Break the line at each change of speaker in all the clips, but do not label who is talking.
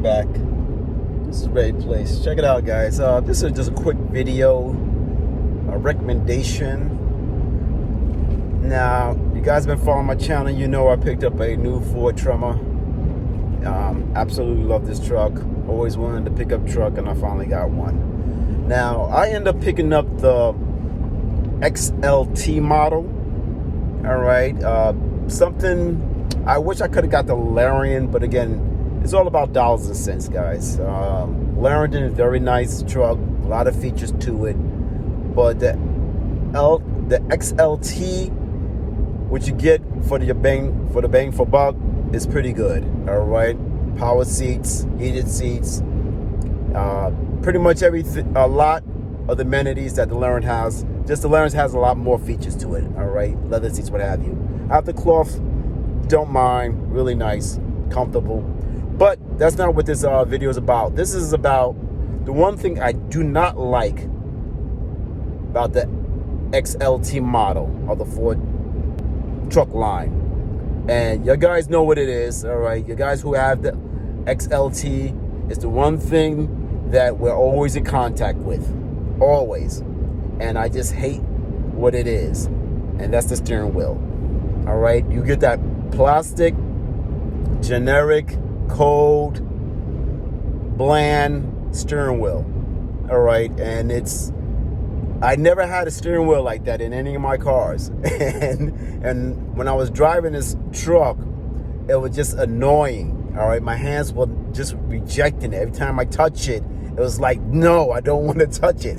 I'm back. This is a great place. Check it out, guys. This is just a quick video, a recommendation. Now, you guys been following my channel. You know I picked up a new Ford Tremor. Absolutely love this truck. Always wanted to pick up truck, and I finally got one. Now, I end up picking up the XLT model. All right. Something I wish I could have got the Larian, but again, it's all about dollars and cents, guys. Larian is a very nice truck, a lot of features to it, but the XLT, what you get for the bang for buck, is pretty good. All right, power seats, heated seats, pretty much everything. A lot of the amenities that the Larian has. Just the Larian has a lot more features to it. All right, leather seats, what have you. After cloth, don't mind, really nice, comfortable. But that's not what this video is about. This is about the one thing I do not like about the XLT model of the Ford truck line. And you guys know what it is, all right? You guys who have the XLT, is the one thing that we're always in contact with, always. And I just hate what it is, and that's the steering wheel. All right, you get that plastic, generic, cold, bland steering wheel. All right, and I never had a steering wheel like that in any of my cars. and when I was driving this truck, it was just annoying. All right, my hands were just rejecting it. Every time I touch it, it was like, no, I don't want to touch it.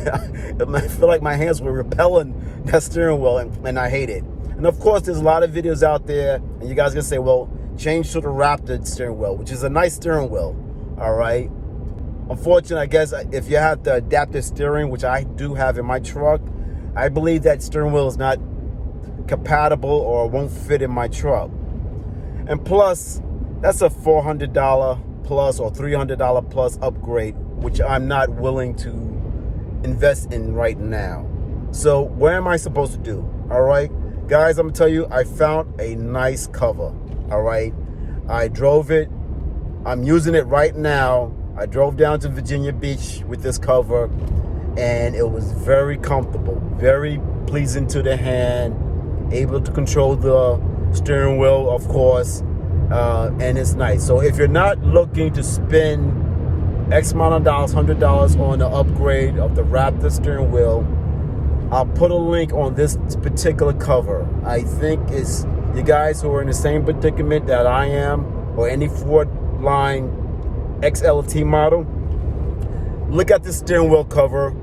I feel like my hands were repelling that steering wheel, and I hate it. And of course, there's a lot of videos out there, and you guys are gonna say, well, change to the Raptor steering wheel, which is a nice steering wheel. All right. Unfortunately, I guess if you have the adaptive steering, which I do have in my truck, I believe that steering wheel is not compatible or won't fit in my truck. And plus, that's a $400 plus or $300 plus upgrade, which I'm not willing to invest in right now. So what am I supposed to do? All right, guys, I'm gonna tell you, I found a nice cover. All right, I drove it. I'm using it right now. I drove down to Virginia Beach with this cover, and it was very comfortable, very pleasing to the hand, able to control the steering wheel, of course, and it's nice. So if you're not looking to spend X amount of dollars, $100 on the upgrade of the Raptor steering wheel, I'll put a link on this particular cover. I think it's you guys who are in the same predicament that I am, or any Ford line XLT model, look at the steering wheel cover.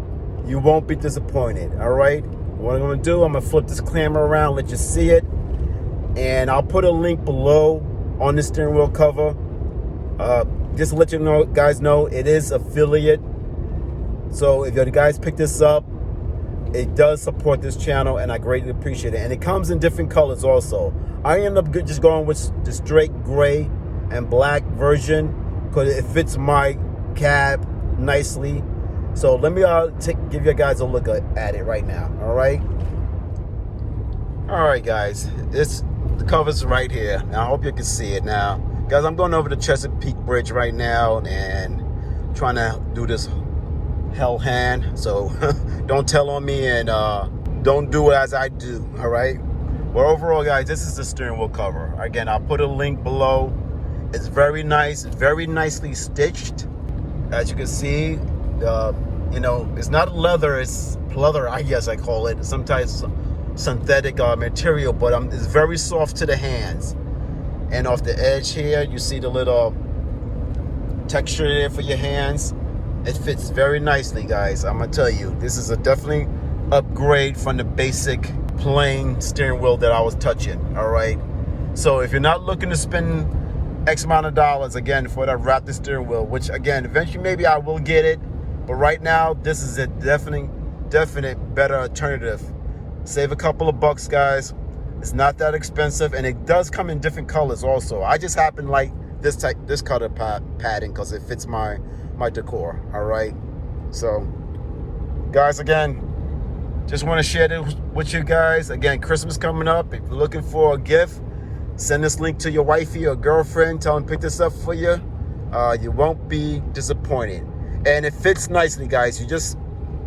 You won't be disappointed. All right, what I'm going to do, I'm going to flip this camera around, let you see it, and I'll put a link below on the steering wheel cover. Just to let you know, guys know, it is affiliate. So if you guys pick this up, it does support this channel, and I greatly appreciate it. And it comes in different colors also. I end up just going with the straight gray and black version because it fits my cab nicely. So let me give you guys a look at it right now. All right, guys, the cover's right here. Now I hope you can see it now, guys. I'm going over the Chesapeake Bridge right now and trying to do this hell hand, so don't tell on me, and don't do as I do. All right, well, overall, guys, this is the steering wheel cover. Again, I'll put a link below. It's very nice, very nicely stitched, as you can see. It's not leather, it's pleather, I guess I call it, sometimes synthetic material, but it's very soft to the hands. And off the edge here, you see the little texture there for your hands. It fits very nicely, guys. I'm gonna tell you, this is a definitely upgrade from the basic plain steering wheel that I was touching. All right, so if you're not looking to spend X amount of dollars again for that Raptor steering wheel, which again eventually maybe I will get it, but right now this is a definite better alternative. Save a couple of bucks, guys. It's not that expensive, and it does come in different colors also. I just happen to like this color padding because it fits my decor. All right, so guys, again, just want to share this with you guys. Again, Christmas coming up. If you're looking for a gift, send this link to your wifey or girlfriend. Tell them pick this up for you. You won't be disappointed. And it fits nicely, guys. You just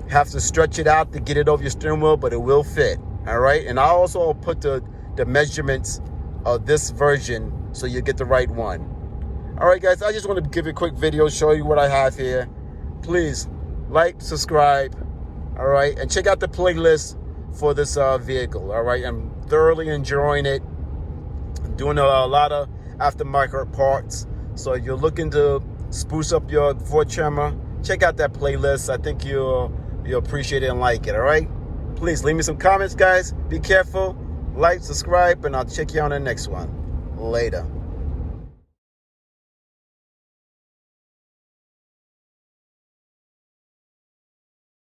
have to stretch it out to get it over your steering wheel, but it will fit. All right. And I also put the measurements of this version so you get the right one. All right, guys. I just want to give you a quick video, show you what I have here. Please like, subscribe. All right. And check out the playlist for this vehicle. All right. I'm thoroughly enjoying it. I'm doing a lot of aftermarket parts. So if you're looking to spruce up your Ford Tremor, check out that playlist. I think you'll appreciate it and like it. All right. Please leave me some comments, guys. Be careful. Like, subscribe, and I'll check you on the next one. Later.